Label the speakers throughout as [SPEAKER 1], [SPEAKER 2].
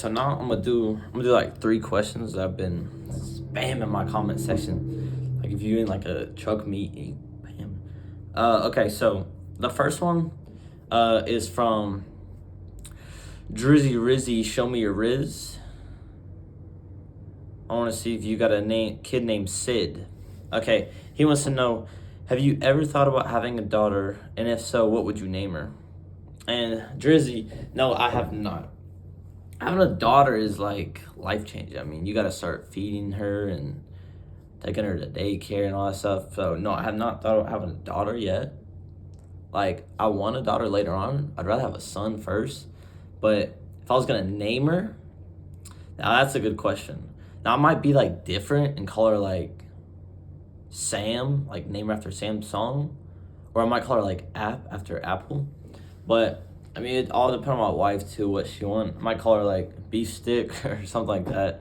[SPEAKER 1] So now I'm gonna do like 3 questions that I've been spamming my comment section. Like if you're in like a truck meet, bam. Okay, so the first one is from Drizzy Rizzy. Show me your Riz. I want to see if you got a kid named Sid. Okay, he wants to know, have you ever thought about having a daughter, and if so, what would you name her? And Drizzy, no, I have not. Having a daughter is like life changing. I mean, you got to start feeding her and taking her to daycare and all that stuff. So no, I have not thought about having a daughter yet. Like I want a daughter later on. I'd rather have a son first. But if I was gonna name her, now that's a good question. Now I might be like different and call her like Sam, like name her after Sam's song, or I might call her like App after Apple. But I mean, it all depends on my wife too, what she want. I might call her like beef stick or something like that.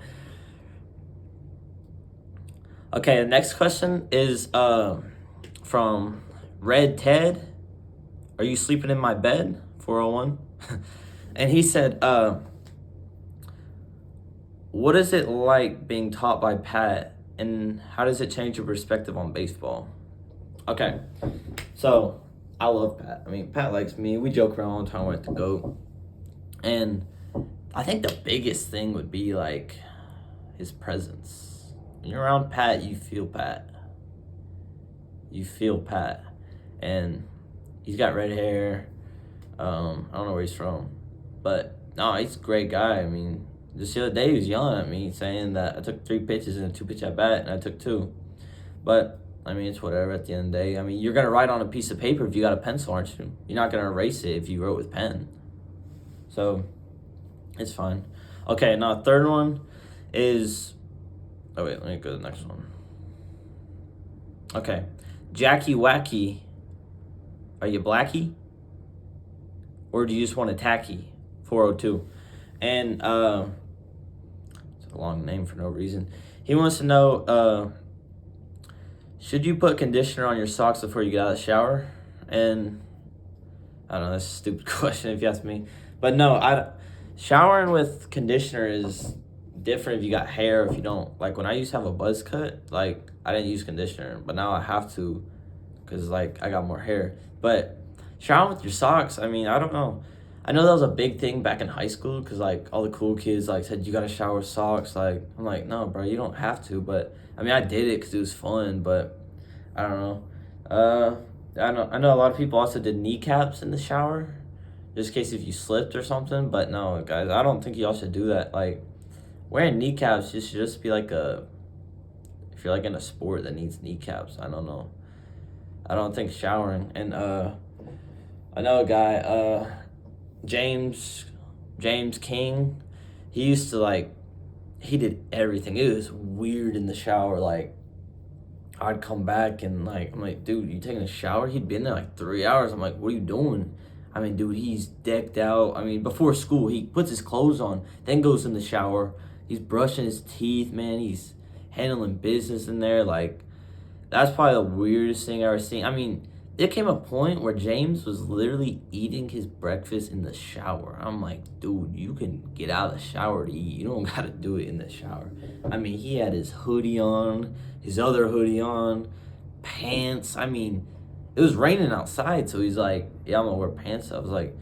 [SPEAKER 1] Okay, the next question is from Red Ted. Are you sleeping in my bed? 401. And he said, what is it like being taught by Pat, and how does it change your perspective on baseball? Okay, so I love Pat. I mean, Pat likes me. We joke around all the time. We're at the GOAT. And I think the biggest thing would be like his presence. When you're around Pat, you feel Pat. You feel Pat. And he's got red hair. I don't know where he's from. But no, he's a great guy. I mean, just the other day he was yelling at me saying that I took 3 pitches and a 2 pitch at bat, and I took 2. But I mean, it's whatever at the end of the day. I mean, you're gonna write on a piece of paper if you got a pencil, aren't you? You're not gonna erase it if you wrote with pen. So it's fine. Okay, now third one is. Oh wait, let me go to the next one. Okay, Jackie Wacky. Are you Blackie? Or do you just want a tacky? 402. And it's a long name for no reason. He wants to know, should you put conditioner on your socks before you get out of the shower? And I don't know, that's a stupid question if you ask me. But no, showering with conditioner is different if you got hair, if you don't. Like when I used to have a buzz cut, like I didn't use conditioner, but now I have to because like I got more hair. But showering with your socks, I mean, I don't know. I know that was a big thing back in high school because like all the cool kids like said you gotta shower with socks. Like I'm like, no, bro, you don't have to. But I mean, I did it because it was fun. But I don't know. I know a lot of people also did kneecaps in the shower, just in case if you slipped or something. But no, guys, I don't think y'all should do that. Like wearing kneecaps should just be like if you're like in a sport that needs kneecaps. I don't know. I don't think showering. And I know a guy, James King. He used to like, he did everything. It was weird in the shower. Like I'd come back and like I'm like, dude, you taking a shower? He'd been there like 3 hours. I'm like, what are you doing? I mean, dude, he's decked out. I mean, before school, he puts his clothes on, then goes in the shower. He's brushing his teeth, man. He's handling business in there. Like, that's probably the weirdest thing I ever seen. I mean, there came a point where James was literally eating his breakfast in the shower. I'm like, dude, you can get out of the shower to eat. You don't gotta do it in the shower. I mean, he had his hoodie on, his other hoodie on, pants. I mean, it was raining outside, so he's like, yeah, I'm gonna wear pants. I was like,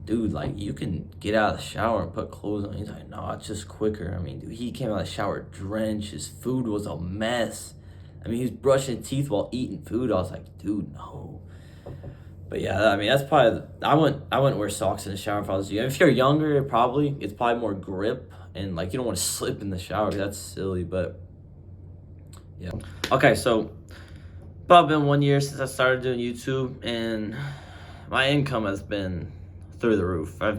[SPEAKER 1] dude, like, you can get out of the shower and put clothes on. He's like, no, it's just quicker. I mean, dude, he came out of the shower drenched. His food was a mess. I mean, he was brushing his teeth while eating food. I was like, dude, no. But yeah, I mean, that's probably, I wouldn't wear socks in the shower if I was you. If you're younger, it's probably more grip, and like, you don't want to slip in the shower. That's silly, but yeah. Okay, so about been 1 year since I started doing YouTube, and my income has been through the roof. I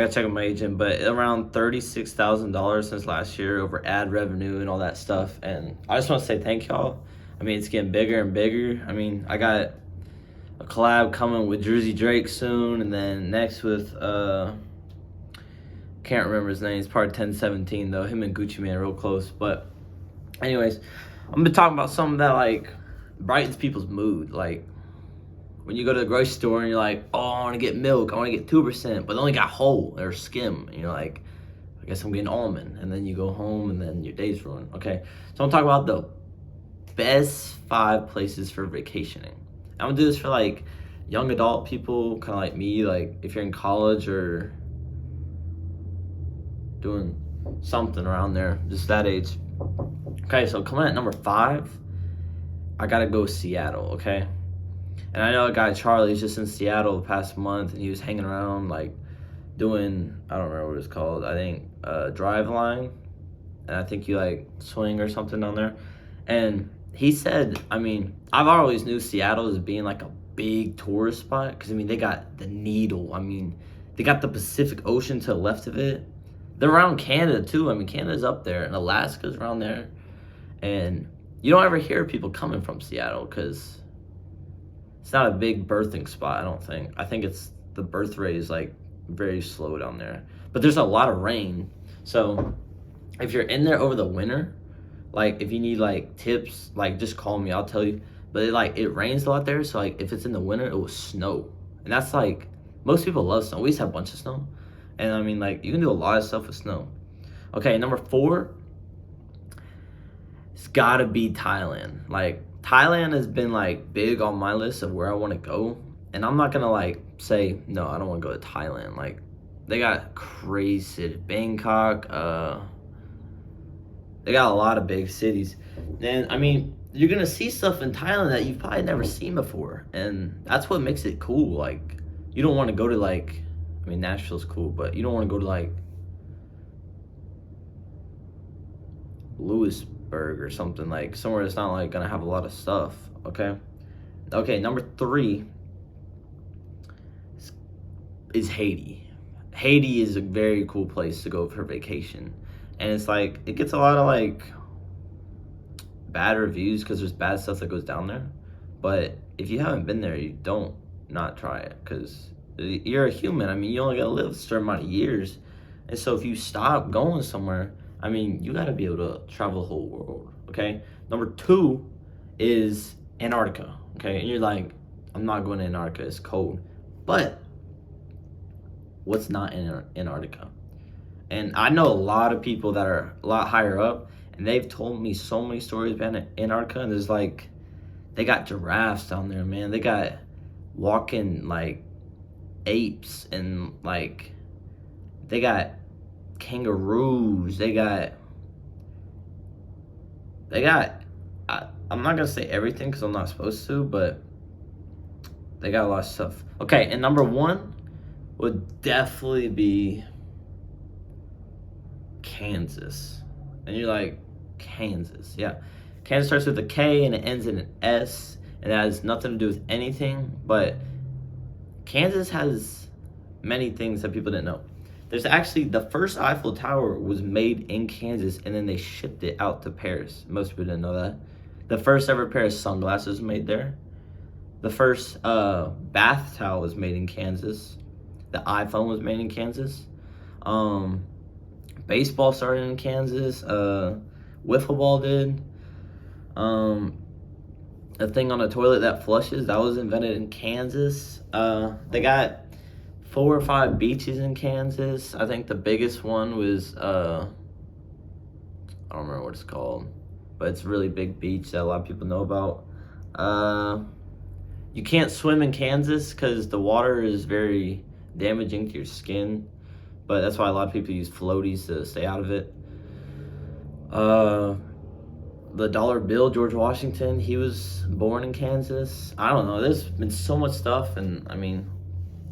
[SPEAKER 1] gotta check with my agent, but around $36,000 since last year over ad revenue and all that stuff. And I just want to say thank y'all. I mean, it's getting bigger and bigger. I mean, I got a collab coming with Drizzy Drake soon, and then next with can't remember his name. It's part 1017 though. Him and Gucci Mane are real close. But anyways, I'm gonna be talking about something that like brightens people's mood. Like when you go to the grocery store and you're like, oh, I want to get milk, I want to get 2%, but they only got whole or skim, and you're like, I guess I'm getting almond, and then you go home and then your day's ruined. Okay, so I'm talking about the best 5 places for vacationing. I'm gonna do this for like young adult people, kind of like me, like if you're in college or doing something around there, just that age. Okay, so coming at number 5, I gotta go Seattle, okay? And I know a guy, Charlie's just in Seattle the past month, and he was hanging around, like, doing, I don't remember what it's called, I think, drive line, and I think you, like, swing or something down there. And he said, I mean, I've always knew Seattle as being, like, a big tourist spot, because, I mean, they got the Needle, I mean, they got the Pacific Ocean to the left of it. They're around Canada, too. I mean, Canada's up there, and Alaska's around there. And you don't ever hear people coming from Seattle because it's not a big birthing spot, I don't think. I think it's the birth rate is like very slow down there. But there's a lot of rain. So if you're in there over the winter, like if you need like tips, like just call me, I'll tell you. But it rains a lot there, so like if it's in the winter, it will snow. And that's like, most people love snow. We used to have a bunch of snow. And I mean, like, you can do a lot of stuff with snow. Okay, number 4, it's gotta be Thailand. Like, Thailand has been, like, big on my list of where I want to go. And I'm not gonna, like, say, no, I don't want to go to Thailand. Like, they got crazy cities. Bangkok, they got a lot of big cities. And, I mean, you're gonna see stuff in Thailand that you've probably never seen before. And that's what makes it cool. Like, you don't want to go to, like, I mean, Nashville's cool, but you don't want to go to, like, Lewisburg or something, like, somewhere that's not, like, going to have a lot of stuff, okay? Okay, number 3 is Haiti. Haiti is a very cool place to go for vacation. And it's, like, it gets a lot of, like, bad reviews because there's bad stuff that goes down there. But if you haven't been there, you don't not try it because you're a human. I mean, you only gotta live a certain amount of years. And so if you stop going somewhere, I mean, you gotta be able to travel the whole world, okay? Number 2 is Antarctica, okay? And you're like, I'm not going to Antarctica, it's cold. But what's not in Antarctica? And I know a lot of people that are a lot higher up, and they've told me so many stories about Antarctica, and there's like, they got giraffes down there, man. They got walking, like, apes, and like they got kangaroos, they got I'm not gonna say everything because I'm not supposed to, but they got a lot of stuff. Okay, and number 1 would definitely be Kansas. And you're like, Kansas? Yeah, Kansas starts with a K and it ends in an S, and that has nothing to do with anything, but Kansas has many things that people didn't know. There's actually, the first Eiffel Tower was made in Kansas, and then they shipped it out to Paris. Most people didn't know that. The first ever pair of sunglasses was made there. The first bath towel was made in Kansas. The iPhone was made in Kansas. Baseball started in Kansas. Wiffle ball did. A thing on a toilet that flushes, that was invented in Kansas. They got 4 or 5 beaches in Kansas. I think the biggest one was, I don't remember what it's called, but it's a really big beach that a lot of people know about. You can't swim in Kansas because the water is very damaging to your skin, but that's why a lot of people use floaties to stay out of it. The dollar bill, George Washington, he was born in Kansas. I don't know, there's been so much stuff, and I mean,